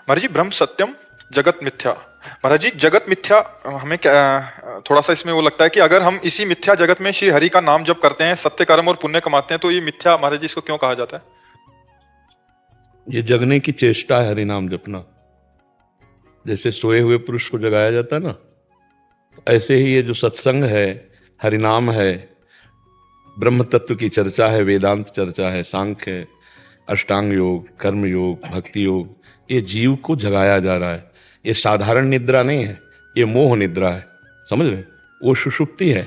महाराज जी, ब्रह्म सत्यम जगत मिथ्या। महाराज जी, जगत मिथ्या हमें क्या थोड़ा सा इसमें वो लगता है कि अगर हम इसी मिथ्या जगत में श्री हरि का नाम जप करते हैं, सत्य कर्म और पुण्य कमाते हैं, तो ये मिथ्या, महाराज जी, इसको क्यों कहा जाता है? ये जगने की चेष्टा है हरि नाम जपना। जैसे सोए हुए पुरुष को जगाया जाता है ना, तो ऐसे ही ये जो सत्संग है, हरिनाम है, ब्रह्म तत्व की चर्चा है, वेदांत चर्चा है, सांख्य है, अष्टांग योग, कर्म योग, भक्ति योग, ये जीव को जगाया जा रहा है। ये साधारण निद्रा नहीं है, ये मोह निद्रा है। समझ रहे? वो सुषुप्ति है,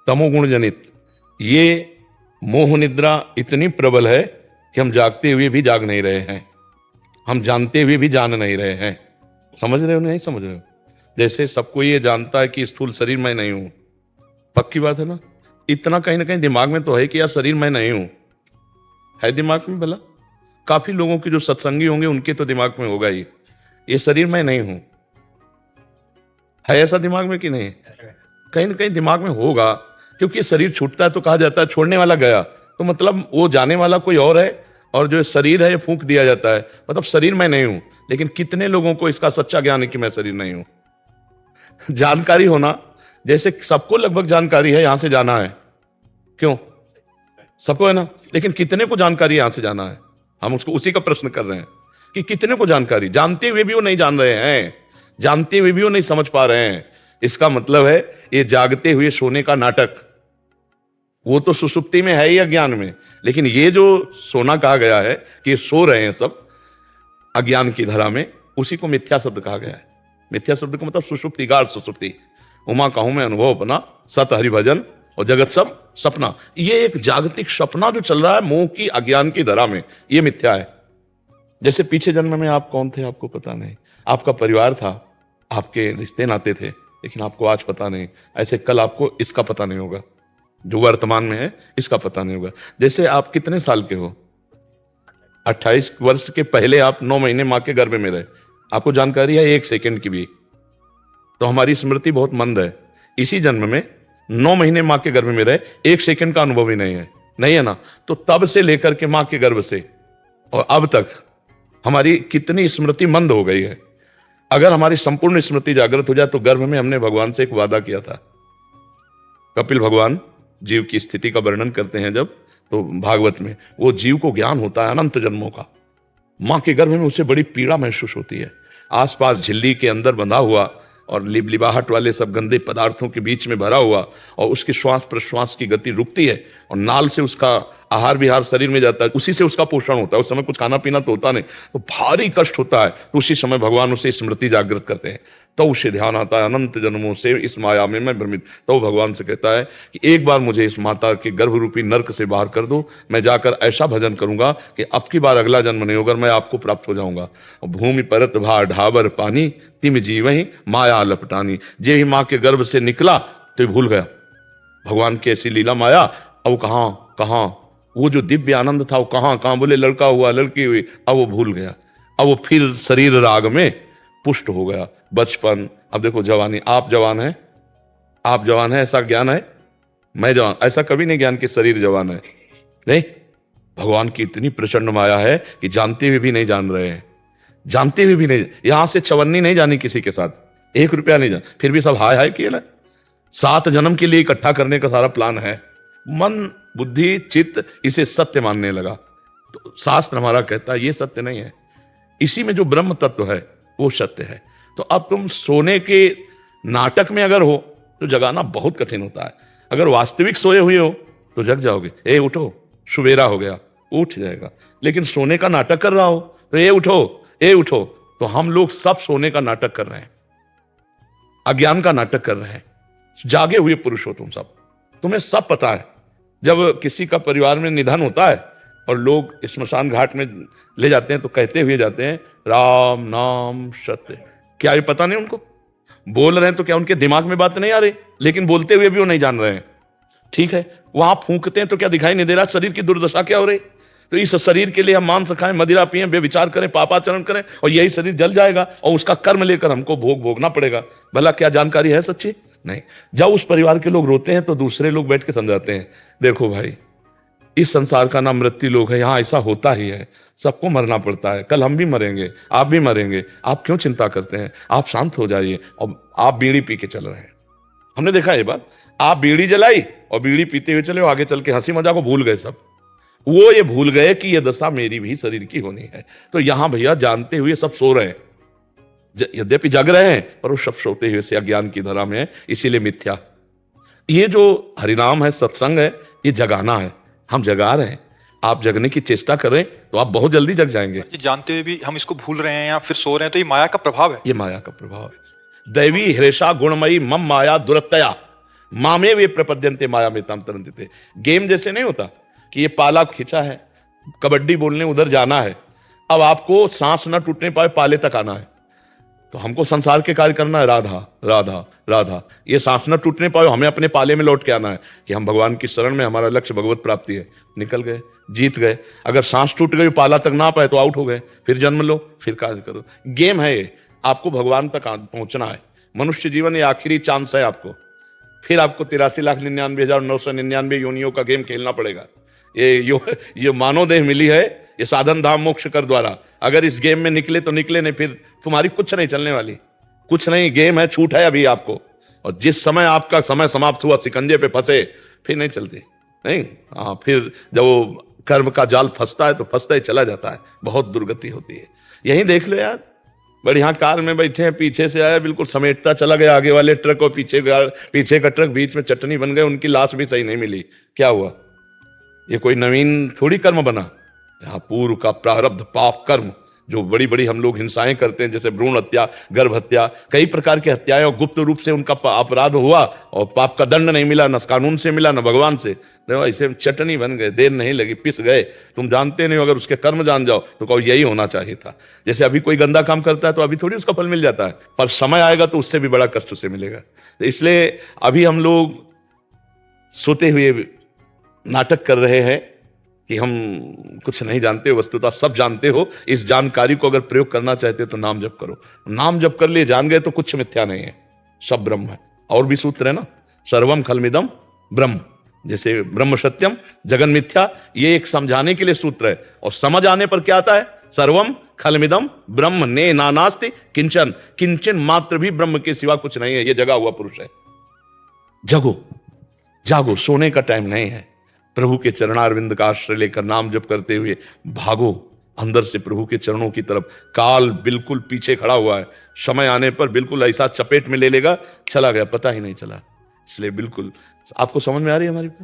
तमोगुण जनित। ये मोह निद्रा इतनी प्रबल है कि हम जागते हुए भी जाग नहीं रहे हैं, हम जानते हुए भी जान नहीं रहे हैं। समझ रहे हो नहीं समझ रहे हो? जैसे सबको ये जानता है कि स्थूल शरीर मैं नहीं हूं, पक्की बात है ना। इतना कहीं ना कहीं दिमाग में तो है कि यार शरीर मैं नहीं हूं, है दिमाग में भला। काफी लोगों के जो सत्संगी होंगे उनके तो दिमाग में होगा ही, ये शरीर मैं नहीं हूं। है ऐसा दिमाग में कि नहीं? कहीं ना कहीं दिमाग में होगा, क्योंकि शरीर छूटता है तो कहा जाता है छोड़ने वाला गया, तो मतलब वो जाने वाला कोई और है, और जो शरीर है ये फूंक दिया जाता है, मतलब शरीर मैं नहीं हूं। लेकिन कितने लोगों को इसका सच्चा ज्ञान है कि मैं शरीर नहीं हूं? जानकारी होना, जैसे सबको लगभग जानकारी है यहां से जाना है, क्यों? सबको है ना, लेकिन कितने को जानकारी यहां से जाना है? हम उसको उसी का प्रश्न कर रहे हैं कि कितने को जानकारी, जानते हुए भी वो नहीं जान रहे हैं, जानते हुए भी वो नहीं समझ पा रहे हैं। इसका मतलब है ये जागते हुए सोने का नाटक। वो तो सुसुप्ति में है ही अज्ञान में, लेकिन ये जो सोना कहा गया है कि सो रहे हैं सब अज्ञान की धरा में, उसी को मिथ्या शब्द कहा गया है। मिथ्या शब्द का मतलब सुषुप्ति, गाढ़ सुसुप्ति। उमा कहूं मैं अनुभव अपना, सत हरि भजन और जगत सब सपना। ये एक जागतिक सपना जो चल रहा है मोह की अज्ञान की धरा में, ये मिथ्या है। जैसे पीछे जन्म में आप कौन थे आपको पता नहीं, आपका परिवार था, आपके रिश्ते नाते थे, लेकिन आपको आज पता नहीं। ऐसे कल आपको इसका पता नहीं होगा, जो वर्तमान में है इसका पता नहीं होगा। जैसे आप कितने साल के हो? 28 वर्ष के पहले आप 9 महीने मां के गर्भ में रहे, आपको जानकारी है 1 सेकंड की भी? तो हमारी स्मृति बहुत मंद है। इसी जन्म में 9 महीने मां के गर्भ में रहे, 1 सेकंड का अनुभव ही नहीं है, नहीं है ना। तो तब से लेकर के मां के गर्भ से और अब तक हमारी कितनी स्मृति मंद हो गई है। अगर हमारी संपूर्ण स्मृति जागृत हो जाए तो गर्भ में हमने भगवान से एक वादा किया था। कपिल भगवान जीव की स्थिति का वर्णन करते हैं जब, तो भागवत में वो जीव को ज्ञान होता है अनंत जन्मों का। मां के गर्भ में उसे बड़ी पीड़ा महसूस होती है, आसपास झिल्ली के अंदर बंधा हुआ और लिबलिबाहट वाले सब गंदे पदार्थों के बीच में भरा हुआ, और उसके श्वास प्रश्वास की गति रुकती है, और नाल से उसका आहार विहार शरीर में जाता है, उसी से उसका पोषण होता है। उस समय कुछ खाना पीना तो होता नहीं, तो भारी कष्ट होता है। तो उसी समय भगवान उसे स्मृति जागृत करते हैं, तो उसे ध्यान आता है अनंत जन्मों से इस माया में मैं भ्रमित। तो भगवान से कहता है कि एक बार मुझे इस माता के गर्भ रूपी नर्क से बाहर कर दो, मैं जाकर ऐसा भजन करूंगा कि अब की बार अगला जन्म नहीं होगा, मैं आपको प्राप्त हो जाऊंगा। भूमि परत भा ढाबर पानी, तिम जीवहि माया लपटानी। जे ही मां के गर्भ से निकला तो भूल गया भगवान की ऐसी लीला माया। अब कहां वो जो दिव्य आनंद था वो कहां बोले लड़का हुआ लड़की हुई, अब वो भूल गया। अब वो फिर शरीर राग में पुष्ट हो गया, बचपन। अब देखो जवानी, आप जवान हैं, आप जवान हैं ऐसा ज्ञान है, मैं जवान ऐसा कभी नहीं ज्ञान कि शरीर जवान है, नहीं। भगवान की इतनी प्रचंड माया है कि जानते हुए भी नहीं जान रहे हैं, जानते हुए भी नहीं। यहां से चवन्नी नहीं जानी किसी के साथ, 1 रुपया नहीं जान, फिर भी सब हाय हाय किए ना। 7 जन्म के लिए इकट्ठा करने का सारा प्लान है। मन बुद्धि चित्त इसे सत्य मानने लगा, तो शास्त्र हमारा कहता है ये सत्य नहीं है, इसी में जो ब्रह्म तत्व है वो सत्य है। तो अब तुम सोने के नाटक में अगर हो तो जगाना बहुत कठिन होता है। अगर वास्तविक सोए हुए हो तो जग जाओगे, ए उठो सुबेरा हो गया, उठ जाएगा। लेकिन सोने का नाटक कर रहा हो तो ए उठो। तो हम लोग सब सोने का नाटक कर रहे हैं, अज्ञान का नाटक कर रहे हैं। जागे हुए पुरुष हो तुम सब, तुम्हें सब पता है। जब किसी का परिवार में निधन होता है और लोग स्मशान घाट में ले जाते हैं तो कहते हुए जाते हैं राम नाम सत्य। क्या ये पता नहीं उनको? बोल रहे हैं तो क्या उनके दिमाग में बात नहीं आ रही? लेकिन बोलते हुए भी वो नहीं जान रहे हैं। ठीक है, वहां फूंकते हैं तो क्या दिखाई नहीं दे रहा शरीर की दुर्दशा क्या हो रही? तो इस शरीर के लिए हम मांस खाएं, मदिरा पिएं, बेविचार करें, पापाचरण करें, और यही शरीर जल जाएगा और उसका कर्म लेकर हमको भोगना पड़ेगा। भला क्या जानकारी है सच्ची? नहीं। जब उस परिवार के लोग रोते हैं तो दूसरे लोग बैठ के समझाते हैं, देखो भाई इस संसार का नाम मृत्यु लोक है, यहाँ ऐसा होता ही है, सबको मरना पड़ता है, कल हम भी मरेंगे, आप भी मरेंगे, आप क्यों चिंता करते हैं? आप शांत हो जाइए। और आप बीड़ी पी के चल रहे हैं, हमने देखा ये बात, आप बीड़ी जलाई और बीड़ी पीते हुए चले, आगे चल के हंसी मजाक को भूल गए सब, वो ये भूल गए कि ये दशा मेरी भी शरीर की होनी है। तो यहां भैया जानते हुए सब सो रहे हैं, यद्यपि जग रहे हैं, पर वो सब सोते हुए से अज्ञान की धरा में है, इसीलिए मिथ्या। ये जो हरिनाम है, सत्संग है, ये जगाना है, हम जगा रहे हैं। आप जगने की चेष्टा करें तो आप बहुत जल्दी जग जाएंगे। ये जानते हुए भी हम इसको भूल रहे हैं या फिर सो रहे हैं, तो ये माया का प्रभाव है। ये माया का प्रभाव है। दैवी हृषा गुणमयी मम माया दुरत्तया मामे वे प्रपद्यन्ते माया में ताम तरन्ते। गेम जैसे नहीं होता कि ये पाला खींचा है, कबड्डी बोलने उधर जाना है, अब आपको सांस न टूटने पाए पाले तक आना है, तो हमको संसार के कार्य करना है, राधा राधा राधा, ये सांस न टूटने पाए, हमें अपने पाले में लौट के आना है कि हम भगवान की शरण में, हमारा लक्ष्य भगवत प्राप्ति है। निकल गए, जीत गए। अगर सांस टूट गई, पाला तक ना पाए तो आउट हो गए, फिर जन्म लो, फिर कार्य करो। गेम है ये, आपको भगवान तक पहुंचना है। मनुष्य जीवन ये आखिरी चांस है आपको, फिर आपको 83,99,999 योनियों का गेम खेलना पड़ेगा। ये मानव देह मिली है, ये साधन धाम मोक्ष कर द्वारा, अगर इस गेम में निकले तो निकले, नहीं फिर तुम्हारी कुछ नहीं चलने वाली, कुछ नहीं। गेम है, छूट है अभी आपको, और जिस समय आपका समय समाप्त हुआ, शिकंजे पे फंसे, फिर नहीं चलती, नहीं। हाँ, फिर जब वो कर्म का जाल फंसता है तो फंसता ही चला जाता है, बहुत दुर्गति होती है। यही देख लो यार, बढ़िया कार में बैठे हैं, पीछे से आया, बिल्कुल समेटता चला गया आगे वाले ट्रक, और पीछे का ट्रक बीच में चटनी बन गए, उनकी लाश भी सही नहीं मिली। क्या हुआ? ये कोई नवीन थोड़ी कर्म बना, यहाँ पूर्व का प्रारब्ध पाप कर्म, जो बड़ी बड़ी हम लोग हिंसाएं करते हैं, जैसे भ्रूण हत्या, गर्भ हत्या, कई प्रकार की हत्याएं, और गुप्त रूप से उनका अपराध हुआ और पाप का दंड नहीं मिला, न कानून से मिला न भगवान से, देखो ऐसे चटनी बन गए, देर नहीं लगी, पिस गए। तुम जानते नहीं हो, अगर उसके कर्म जान जाओ तो कहो यही होना चाहिए था। जैसे अभी कोई गंदा काम करता है तो अभी थोड़ी उसका फल मिल जाता है, पर समय आएगा तो उससे भी बड़ा कष्ट उसे मिलेगा। इसलिए अभी हम लोग सोते हुए नाटक कर रहे हैं कि हम कुछ नहीं जानते, वस्तुतः सब जानते हो। इस जानकारी को अगर प्रयोग करना चाहते हो तो नाम जप करो, नाम जप कर लिए जान गए तो कुछ मिथ्या नहीं है, सब ब्रह्म है। और भी सूत्र है ना, सर्वम खलमिदम ब्रह्म, जैसे ब्रह्म सत्यम जगन मिथ्या, ये एक समझाने के लिए सूत्र है, और समझ आने पर क्या आता है? सर्वम खलमिदम ब्रह्म ने नानास्ति किंचन, किंचन मात्र भी ब्रह्म के सिवा कुछ नहीं है, ये जगा हुआ पुरुष है। जगो, जागो, सोने का टाइम नहीं है। प्रभु के चरणारविंद का आश्रय लेकर नाम जप करते हुए भागो अंदर से प्रभु के चरणों की तरफ। काल बिल्कुल पीछे खड़ा हुआ है, समय आने पर बिल्कुल ऐसा चपेट में ले लेगा, चला गया, पता ही नहीं चला। इसलिए बिल्कुल, आपको समझ में आ रही है हमारी बात?